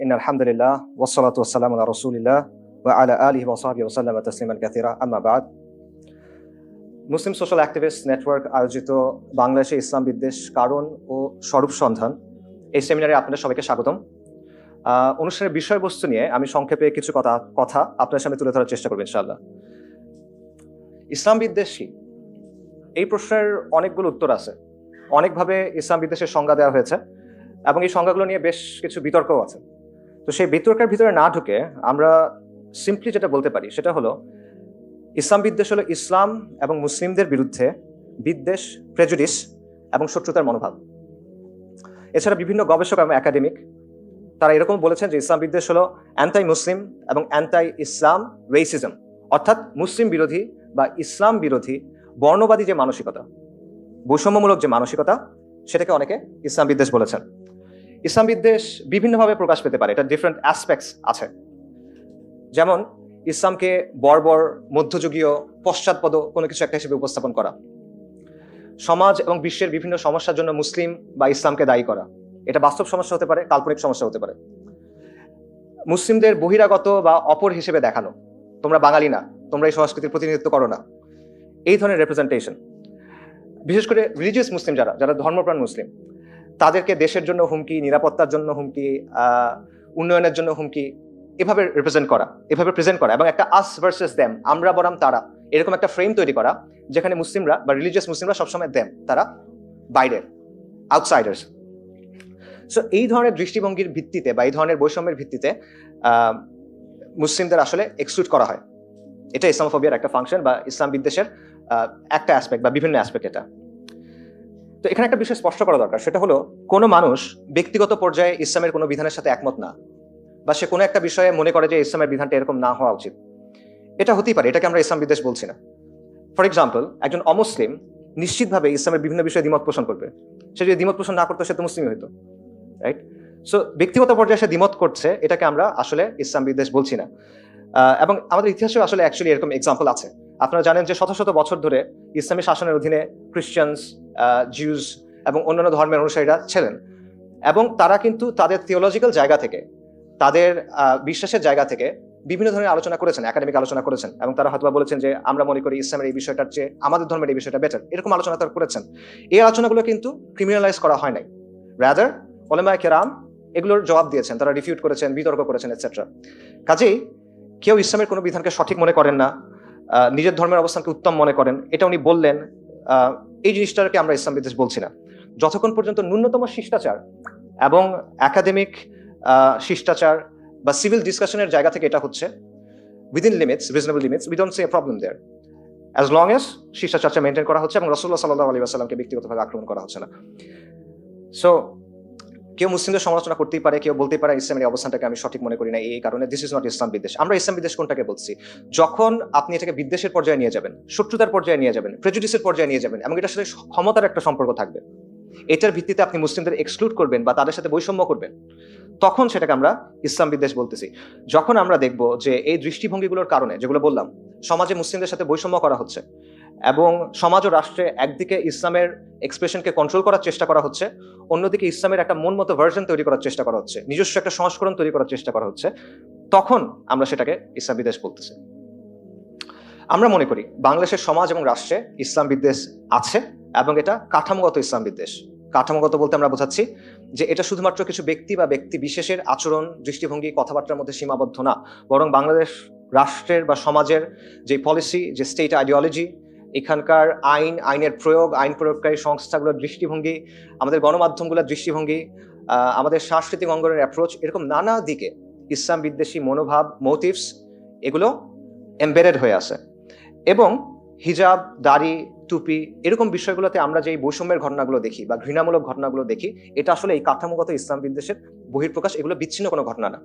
ইন্নাল হামদুলিল্লাহ ওয়াসসালাতু ওয়াসসালামু আলা রাসূলিল্লাহ ওয়া আলা আলিহি ওয়া সাহবিহি ওয়া সাল্লামা তাসলিমান কাসীরা আম্মা বা'দ। মুসলিম সোশ্যাল অ্যাক্টিভিস্ট নেটওয়ার্ক আয়োজিত বাংলাদেশে ইসলাম বিদ্বেষ কারণ ও স্বরূপ সন্ধান এই সেমিনারে আপনাদের সবাইকে স্বাগতম। অনুষ্ঠানের বিষয়বস্তু নিয়ে আমি সংক্ষেপে কিছু কথা আপনার সামনে তুলে ধরার চেষ্টা করব ইনশাআল্লাহ। ইসলাম বিদ্বেষ কি? এই প্রশ্নের অনেকগুলো উত্তর আছে। অনেকভাবে ইসলাম বিদ্বেষের সংজ্ঞা দেওয়া হয়েছে এবং এই সংজ্ঞাগুলো নিয়ে বেশ কিছু বিতর্কও আছে। তো সেই বিতর্কের ভিতরে না ঢুকে আমরা সিম্পলি যেটা বলতে পারি সেটা হলো ইসলাম বিদ্বেষ হলো ইসলাম এবং মুসলিমদের বিরুদ্ধে বিদ্বেষ, প্রেজুডিস এবং শত্রুতার মনোভাব। এছাড়া বিভিন্ন গবেষক এবং একাডেমিক তারা এরকম বলেছেন যে ইসলাম বিদ্বেষ হলো অ্যান্টাই মুসলিম এবং অ্যান্টাই ইসলাম রেসিজম, অর্থাৎ মুসলিম বিরোধী বা ইসলাম বিরোধী বর্ণবাদী যে মানসিকতা, বৈষম্যমূলক যে মানসিকতা, সেটাকে অনেকে ইসলাম বিদ্বেষ বলেছেন। ইসলাম বিদ্বেষ বিভিন্নভাবে প্রকাশ পেতে পারে, এটা ডিফারেন্ট অ্যাসপেক্টস আছে। যেমন ইসলামকে বর্বর, মধ্যযুগীয়, পশ্চাৎপদ কোনো কিছু একটা হিসেবে উপস্থাপন করা, সমাজ এবং বিশ্বের বিভিন্ন সমস্যার জন্য মুসলিম বা ইসলামকে দায়ী করা, এটা বাস্তব সমস্যা হতে পারে, কাল্পনিক সমস্যা হতে পারে। মুসলিমদের বহিরাগত বা অপর হিসেবে দেখানো, তোমরা বাঙালি না, তোমরা এই সংস্কৃতির প্রতিনিধিত্ব করো না, এই ধরনের রিপ্রেজেন্টেশন। বিশেষ করে রিলিজিয়াস মুসলিম যারা ধর্মপ্রাণ মুসলিম, তাদেরকে দেশের জন্য হুমকি, নিরাপত্তার জন্য হুমকি, উন্নয়নের জন্য হুমকি, এভাবে রিপ্রেজেন্ট করা, এভাবে প্রেজেন্ট করা এবং একটা আস ভার্সেস দেম, আমরা বনাম তারা, এরকম একটা ফ্রেম তৈরি করা যেখানে মুসলিমরা বা রিলিজিয়াস মুসলিমরা সবসময় দেম, তারা বাইরের, আউটসাইডার্স। সো এই ধরনের দৃষ্টিভঙ্গির ভিত্তিতে বা এই ধরনের বৈষম্যের ভিত্তিতে মুসলিমদের আসলে এক্সক্লুড করা হয়। এটা ইসলামোফোবিয়ার একটা ফাংশন বা ইসলাম বিদ্বেষের একটা অ্যাসপেক্ট বা বিভিন্ন অ্যাসপেক্ট এটা। তো এখানে একটা বিষয় স্পষ্ট করা দরকার, সেটা হলো কোনো মানুষ ব্যক্তিগত পর্যায়ে ইসলামের কোনো বিধানের সাথে একমত না, বা সে কোনো একটা বিষয়ে মনে করে যে ইসলামের বিধানটা এরকম না হওয়া উচিত, এটা হতেই পারে, এটাকে আমরা ইসলাম বিদ্বেষ বলছি না। ফর এক্সাম্পল, একজন অমুসলিম নিশ্চিতভাবে ইসলামের বিভিন্ন বিষয়ে দ্বিমত পোষণ করবে। সে যদি দ্বিমত পোষণ না করতো সে তো মুসলিমই হইতো, রাইট? সো ব্যক্তিগত পর্যায়ে সে দ্বিমত করছে, এটাকে আমরা আসলে ইসলাম বিদ্বেষ বলছি না। এবং আমাদের ইতিহাসেও আসলে অ্যাকচুয়ালি এরকম এক্সাম্পল আছে। আপনারা জানেন যে শত শত বছর ধরে ইসলামী শাসনের অধীনে খ্রিস্টানস, জিউস এবং অন্যান্য ধর্মের অনুসারীরা ছিলেন, এবং তারা কিন্তু তাদের থিওলজিক্যাল জায়গা থেকে, তাদের বিশ্বাসের জায়গা থেকে বিভিন্ন ধরনের আলোচনা করেছেন, একাডেমিক আলোচনা করেছেন, এবং তারা হয়তো বলেছেন যে আমরা মনে করি ইসলামের এই বিষয়টার চেয়ে আমাদের ধর্মের এই বিষয়টা বেটার, এরকম আলোচনা তারা করেছেন। এই আলোচনাগুলো কিন্তু ক্রিমিনালাইজ করা হয় নাই, রাদার উলামায়ে কেরাম এগুলোর জবাব দিয়েছেন, তারা রিফিউট করেছেন, বিতর্ক করেছেন, এটসেট্রা। কাজেই কেউ ইসলামের কোনো বিধানকে সঠিক মনে করেন না, নিজের ধর্মের অবস্থানকে উত্তম মনে করেন, এটা উনি বললেন, এই জিনিসটাকে আমরা ইসলাম বিদ্বেষ বলছি না। যতক্ষণ পর্যন্ত ন্যূনতম শিষ্টাচার এবং একাডেমিক শিষ্টাচার বা সিভিল ডিসকাশনের জায়গা থেকে এটা হচ্ছে within limits, reasonable limits, we don't see a problem there, as long as শিষ্টাচারটা মেনটেন করা হচ্ছে এবং রাসূলুল্লাহ সাল্লাল্লাহু আলাইহি ওয়াসাল্লামকে ব্যক্তিগতভাবে আক্রমণ করা হচ্ছে না। সো কেউ মুসলিমদের সমালোচনা করতেই পারে, কেউ বলতেই পারে ইসলামের অবস্থানটাকে আমি সঠিক মনে করি না, এই কারণে দিস ইজ নট ইসলাম বিদ্বেষ। আমরা ইসলাম বিদ্বেষ কোনটাকে বলছি? যখন আপনি এটাকে বিদ্বেষের পর্যায়ে নিয়ে যাবেন, শত্রুতার পর্যায়ে নিয়ে যাবেন, প্রেজুডিসের পর্যায়ে নিয়ে যাবেন এবং এটার সাথে ক্ষমতার একটা সম্পর্ক থাকবে, এটার ভিত্তিতে আপনি মুসলিমদের এক্সক্লুড করবেন বা তাদের সাথে বৈষম্য করবেন, তখন সেটাকে আমরা ইসলাম বিদ্বেষ বলতেছি। যখন আমরা দেখব যে এই দৃষ্টিভঙ্গিগুলোর কারণে, যেগুলো বললাম, সমাজে মুসলিমদের সাথে বৈষম্য করা হচ্ছে এবং সমাজ ও রাষ্ট্রে একদিকে ইসলামের এক্সপ্রেশনকে কন্ট্রোল করার চেষ্টা করা হচ্ছে, অন্যদিকে ইসলামের একটা মন মতো ভার্সন তৈরি করার চেষ্টা করা হচ্ছে, নিজস্ব একটা সংস্করণ তৈরি করার চেষ্টা করা হচ্ছে, তখন আমরা সেটাকে ইসলাম বিদ্বেষ বলতেছি। আমরা মনে করি বাংলাদেশের সমাজ এবং রাষ্ট্রে ইসলাম বিদ্বেষ আছে এবং এটা কাঠামোগত ইসলাম বিদ্বেষ। কাঠামোগত বলতে আমরা বোঝাচ্ছি যে এটা শুধুমাত্র কিছু ব্যক্তি বা ব্যক্তি বিশেষের আচরণ, দৃষ্টিভঙ্গি, কথাবার্তার মধ্যে সীমাবদ্ধ না, বরং বাংলাদেশ রাষ্ট্রের বা সমাজের যে পলিসি, যে স্টেট আইডিওলজি, এখানকার আইনের প্রয়োগ, আইন প্রয়োগকারী সংস্থাগুলোর দৃষ্টিভঙ্গি, আমাদের গণমাধ্যমগুলোর দৃষ্টিভঙ্গি, আমাদের সাংস্কৃতিক অঙ্গনের অ্যাপ্রোচ, এরকম নানা দিকে ইসলাম বিদ্বেষী মনোভাব, মোটিভস, এগুলো এমবেডেড হয়ে আছে। এবং হিজাব, দাড়ি, টুপি, এরকম বিষয়গুলোতে আমরা যে বৈষম্যের ঘটনাগুলো দেখি বা ঘৃণামূলক ঘটনাগুলো দেখি, এটা আসলে এই কাঠামোগত ইসলাম বিদ্বেষের বহিঃপ্রকাশ, এগুলো বিচ্ছিন্ন কোনো ঘটনা না।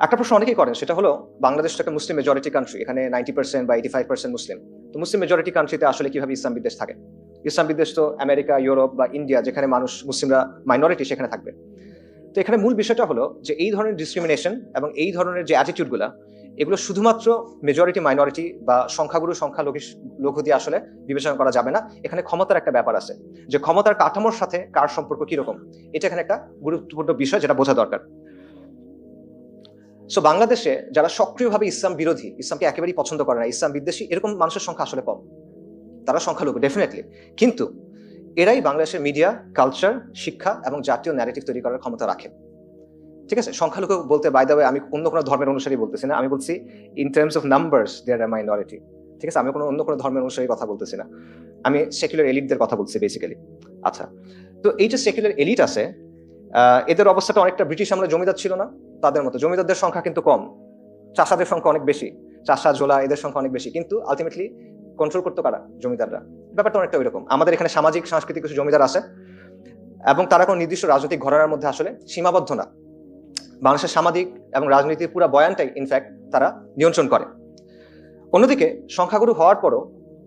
একটা প্রশ্ন অনেকেই করেন, সেটা হলো বাংলাদেশটা একটা মুসলিম মেজরিটি কান্ট্রি, এখানে 90% বা 85% মুসলিম। তো মুসলিম মেজরিটি কান্ট্রিতে আসলে কিভাবে ইসলাম বিদ্বেষ থাকে? ইসলাম বিদ্বেষ তো আমেরিকা, ইউরোপ বা ইন্ডিয়া, যেখানে মানুষ মুসলিমরা মাইনরিটি, সেখানে থাকবে। তো এখানে মূল বিষয়টা হলো যে এই ধরনের ডিসক্রিমিনেশন এবং এই ধরনের যে অ্যাটিটিউডগুলা, এগুলো শুধুমাত্র মেজরিটি, মাইনরিটি বা সংখ্যাগুরু, সংখ্যালঘু দিয়ে আসলে বিবেচনা করা যাবে না। এখানে ক্ষমতার একটা ব্যাপার আছে, যে ক্ষমতার কাঠামোর সাথে কার সম্পর্ক কিরকম, এটা এখানে একটা গুরুত্বপূর্ণ বিষয় যেটা বোঝা দরকার। সো বাংলাদেশে যারা সক্রিয়ভাবে ইসলাম বিরোধী, ইসলামকে একেবারেই পছন্দ করে না, ইসলাম বিদ্বেষী, এরকম মানুষের সংখ্যা আসলে কম। তারা সংখ্যালঘু ডেফিনেটলি, কিন্তু এরাই বাংলাদেশের মিডিয়া, কালচার, শিক্ষা এবং জাতীয় ন্যারেটিভ তৈরি করার ক্ষমতা রাখে। ঠিক আছে, সংখ্যালঘু বলতে বাই দ্য ওয়ে আমি অন্য কোনো ধর্মের অনুসারী বলতেছি না, আমি বলছি in terms of numbers they are minority. ঠিক আছে, আমি অন্য কোনো ধর্মের অনুসারী কথা বলতেছি না, আমি সেকুলার এলিটদের কথা বলছি বেসিক্যালি। আচ্ছা, তো এই যে সেকুলার এলিট আছে, এদের অবস্থাটা অনেকটা ব্রিটিশ আমলে জমিদার ছিল না, তাদের মতো। জমিদারদের সংখ্যা কিন্তু কম, চাষাদের সংখ্যা অনেক বেশি, চাষা জোলা এদের সংখ্যা অনেক বেশি, কিন্তু আলটিমেটলি কন্ট্রোল করতো কারা? জমিদাররা। ব্যাপারটা অনেকটা ওইরকম। আমাদের এখানে সামাজিক সাংস্কৃতিক কিছু জমিদার আছে এবং তারা কোনো নির্দিষ্ট রাজনৈতিক ঘরানার মধ্যে আসলে সীমাবদ্ধ না। বাংলাদেশের সামাজিক এবং রাজনীতির পুরো বয়ানটাই ইনফ্যাক্ট তারা নিয়ন্ত্রণ করে। অন্যদিকে সংখ্যাগুরু হওয়ার পরও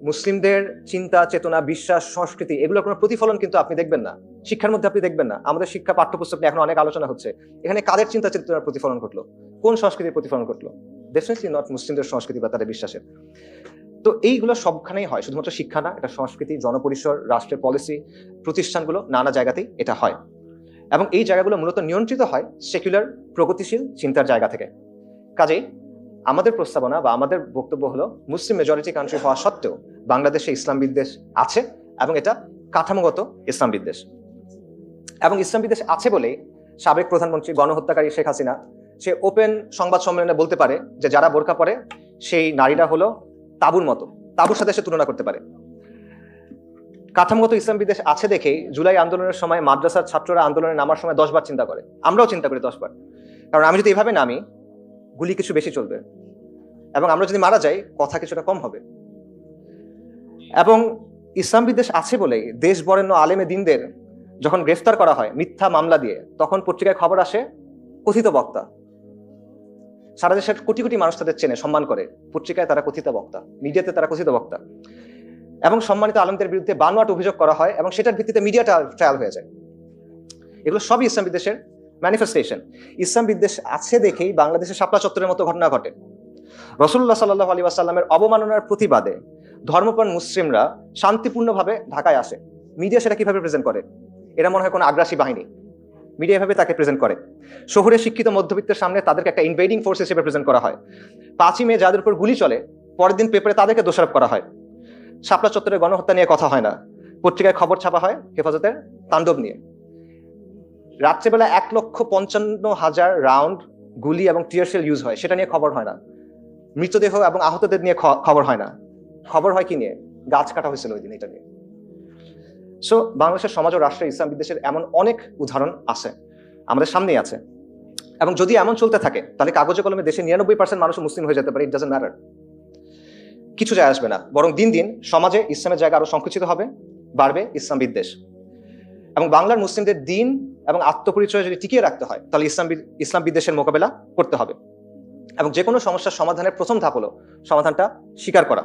মুসলিমদের চিন্তা, চেতনা, বিশ্বাস, সংস্কৃতি এগুলোর কোনো প্রতিফলন কিন্তু আপনি দেখবেন না, শিক্ষার মধ্যে আপনি দেখবেন না। আমাদের শিক্ষা পাঠ্যপুস্তক নিয়ে এখন অনেক আলোচনা হচ্ছে, এখানে কাদের চিন্তা চেতনার প্রতিফলন ঘটলো, কোন সংস্কৃতির প্রতিফলন ঘটলো? ডেফিনেটলি নট মুসলিমদের সংস্কৃতি বা তাদের বিশ্বাসের। তো এইগুলো সবখানেই হয়, শুধুমাত্র শিক্ষা না, এটা সংস্কৃতি, জনপরিসর, রাষ্ট্রের পলিসি, প্রতিষ্ঠানগুলো, নানা জায়গাতেই এটা হয়। এবং এই জায়গাগুলো মূলত নিয়ন্ত্রিত হয় সেকুলার প্রগতিশীল চিন্তার জায়গা থেকে। কাজেই আমাদের প্রস্তাবনা বা আমাদের বক্তব্য হলো, মুসলিম মেজরিটি কান্ট্রি হওয়া সত্ত্বেও বাংলাদেশে ইসলাম বিদ্বেষ আছে এবং এটা কাঠামোগত ইসলাম বিদ্বেষ। এবং ইসলাম বিদ্বেষ আছে বলেই সাবেক প্রধানমন্ত্রী, গণহত্যাকারী শেখ হাসিনা, সে ওপেন সংবাদ সম্মেলনে বলতে পারে যে যারা বোরকা পরে সেই নারীরা হলো তাঁবুর মতো, তাঁবুর সাথে সে তুলনা করতে পারে। কাঠামোগত ইসলাম বিদ্বেষ আছে দেখেই জুলাই আন্দোলনের সময় মাদ্রাসার ছাত্ররা আন্দোলনে নামার সময় 10 বার চিন্তা করে। আমরাও চিন্তা করি 10 বার, কারণ আমি যদি এভাবে নামি গুলি কিছু বেশি চলবে এবং আমরা যদি মারা যাই কথা কিছুটা কম হবে। এবং ইসলাম বিদ্বেষ আছে বলেই দেশ বরেণ্য আলেমে দিনদের যখন গ্রেফতার করা হয় মিথ্যা মামলা দিয়ে, তখন পত্রিকায় খবর আসে কথিত বক্তা। সারা দেশের কোটি কোটি মানুষ তাদের চেনে, সম্মান করে, পত্রিকায় তারা কথিত বক্তা, মিডিয়াতে তারা কথিত বক্তা। এবং সম্মানিত আলেমদের বিরুদ্ধে বানোয়াট অভিযোগ করা হয় এবং সেটার ভিত্তিতে মিডিয়া ট্রায়াল হয়ে যায়। এগুলো সবই ইসলাম বিদ্বেষের ম্যানিফেস্টেশন। ইসলাম বিদ্বেষ আছে দেখেই বাংলাদেশের শাপলা চত্বরের মতো ঘটনা ঘটে। রাসূলুল্লাহ সাল্লাল্লাহু আলাইহি ওয়াসাল্লামের অবমাননার প্রতিবাদে ধর্মপ্রাণ মুসলিমরা শান্তিপূর্ণভাবে ঢাকায় আসে। মিডিয়া সেটা কিভাবে প্রেজেন্ট করে? এরা মনে হয় কোনো আগ্রাসী বাহিনী, মিডিয়া এভাবে তাকে প্রেজেন্ট করে। শহরে শিক্ষিত মধ্যবিত্তের সামনে তাদেরকে একটা ইনভেডিং ফোর্স হিসেবে প্রেজেন্ট করা হয়। 5ই মে যাদের উপর গুলি চলে, পরের দিন পেপারে তাদেরকে দোষারোপ করা হয়। শাপলা চত্বরে গণহত্যা নিয়ে কথা হয় না, পত্রিকায় খবর ছাপা হয় হেফাজতের তাণ্ডব নিয়ে। রাত্রেবেলা 1,55,000 রাউন্ড গুলি এবং টিয়ার শেল ইউজ হয়, সেটা নিয়ে খবর হয় না। মৃতদেহ এবং আহতদের নিয়ে খবর হয় না। খবর হয় কি নিয়ে? গাছ কাটা হয়েছিল ওই দিন, এটা নিয়ে। সো বাংলাদেশের সমাজ ও রাষ্ট্রে ইসলাম বিদ্বেষের এমন অনেক উদাহরণ আছে, আমাদের সামনেই আছে। এবং যদি এমন চলতে থাকে তাহলে কাগজে কলমে দেশে 99% মানুষ মুসলিম হয়ে যেতে পারে, ইট ডাজন্ট ম্যাটার, কিছু যায় আসবে না। বরং দিন দিন সমাজে ইসলামের জায়গা আরো সংকুচিত হবে, বাড়বে ইসলাম বিদ্বেষ। এবং বাংলার মুসলিমদের দিন এবং আত্মপরিচয় যদি টিকিয়ে রাখতে হয় তাহলে ইসলাম বিদ্বেষের মোকাবেলা করতে হবে। এবং যে কোনো সমস্যার সমাধানের প্রথম ধাপ হলো সমাধানটা স্বীকার করা,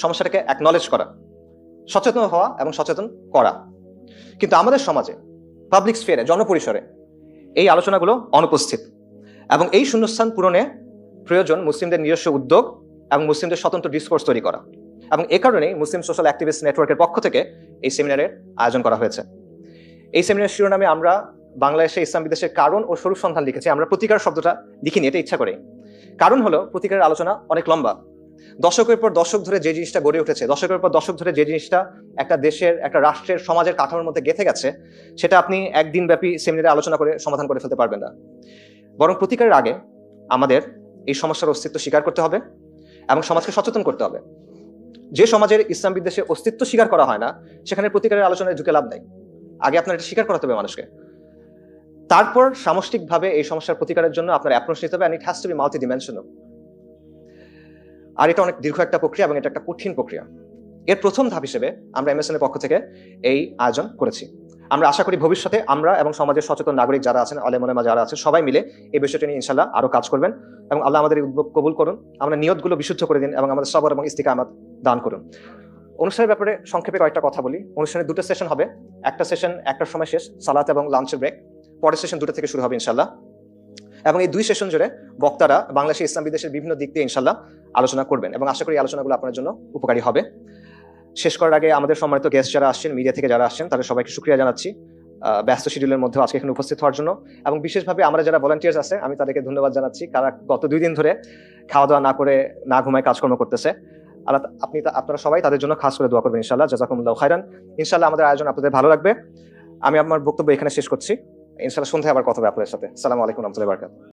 সমস্যাটাকে অ্যাকনলেজ করা, সচেতন হওয়া এবং সচেতন করা। কিন্তু আমাদের সমাজে পাবলিক স্ফিয়ারে, জনপরিসরে এই আলোচনাগুলো অনুপস্থিত। এবং এই শূন্যস্থান পূরণে প্রয়োজন মুসলিমদের নিজস্ব উদ্যোগ এবং মুসলিমদের স্বতন্ত্র ডিসকোর্স তৈরি করা। এবং এ কারণেই মুসলিম সোশ্যাল অ্যাক্টিভিস্ট নেটওয়ার্কের পক্ষ থেকে এই সেমিনারের আয়োজন করা হয়েছে। এই সেমিনারের শিরোনামে আমরা বাংলাদেশে ইসলাম বিদ্বেষের কারণ ও স্বরূপ সন্ধান লিখেছি। আমরা প্রতিকার শব্দটা লিখিনি, এটা ইচ্ছা করে। কারণ হলো প্রতিকারের আলোচনা অনেক লম্বা, দশকের পর দশক ধরে যে জিনিসটা গড়ে উঠেছে, দশকের পর দশক ধরে যে জিনিসটা একটা দেশের, একটা রাষ্ট্রের, সমাজের কাঠামোর মধ্যে গেঁথে গেছে, সেটা আপনি একদিন ব্যাপী সেমিনারে আলোচনা করে সমাধান করে ফেলতে পারবেন না। বরং প্রতিকারের আগে আমাদের এই সমস্যার অস্তিত্ব স্বীকার করতে হবে এবং সমাজকে সচেতন করতে হবে। যে সমাজের ইসলাম বিদ্বেষের অস্তিত্ব স্বীকার করা হয় না, সেখানে প্রতিকারের আলোচনায় ঢুকে লাভ নাই। আগে আপনার এটা স্বীকার করাতে হবে মানুষকে, তারপর সামষ্টিকভাবে এই সমস্যার প্রতিকারের জন্য আপনার অ্যাপ্রোচ নিতে হবে, and it has to be multidimensional। আর এটা অনেক দীর্ঘ একটা প্রক্রিয়া এবং এটা একটা কঠিন প্রক্রিয়া। এর প্রথম ধাপ হিসেবে আমরা MSN এর পক্ষ থেকে এই আয়োজন করেছি। আমরা আশা করি ভবিষ্যতে আমরা এবং সমাজের সচেতন নাগরিক যারা আছেন, আলেম ওলামা যারা আছেন, সবাই মিলে এই বিষয়টা নিয়ে ইনশাআল্লাহ আরো কাজ করবেন এবং আল্লাহ আমাদের এই উদ্যোগ কবুল করুন, আমরা নিয়তগুলো বিশুদ্ধ করে দিন এবং আমাদের সবর এবং ইস্তিকামাত দান করুন। অনুষ্ঠানের ব্যাপারে সংক্ষেপে কয়েকটা কথা বলি। অনুষ্ঠানে 2টা সেশন হবে, একটা সেশন 1টার সময় শেষ, সালাত এবং লাঞ্চের ব্রেক। পরের সেশন 2টা থেকে শুরু হবে ইনশাআল্লাহ। এবং এই 2 সেশন জুড়ে বক্তারা বাংলাদেশের ইসলাম বিদ্বেষের বিভিন্ন দিক দিয়ে ইনশাআল্লাহ আলোচনা করবেন এবং আশা করি এই আলোচনাগুলো আপনার জন্য উপকারী হবে। শেষ করার আগে আমাদের সম্মানিত গেস্ট যারা আসছেন, মিডিয়া থেকে যারা আসছেন, তাদের সবাইকে শুকরিয়া জানাচ্ছি। ব্যস্ত শিডিউলের মধ্যে আজকে এখানে উপস্থিত হওয়ার জন্য, এবং বিশেষভাবে আমরা যারা ভলান্টিয়ার্স আছে আমি তাদেরকে ধন্যবাদ জানাচ্ছি, কারা গত 2 দিন ধরে খাওয়া দাওয়া না করে না ঘুমায় কাজকর্ম করতেছে। আল্লাহ আপনারা সবাই তাদের জন্য খাস করে দোয়া করবেন ইনশাআল্লাহ। জাযাকুমুল্লাহু খাইরান। ইনশাআল্লাহ আমাদের আয়োজন আপনাদের ভালো লাগবে। আমি আমার বক্তব্য এখানে শেষ করছি। ইনশাআল্লাহ সন্ধ্যায় আবার কথা হবে আপনাদের সাথে। আসসালামু আলাইকুম ওয়া রাহমাতুল্লাহি ওয়া বারাকাতুহু।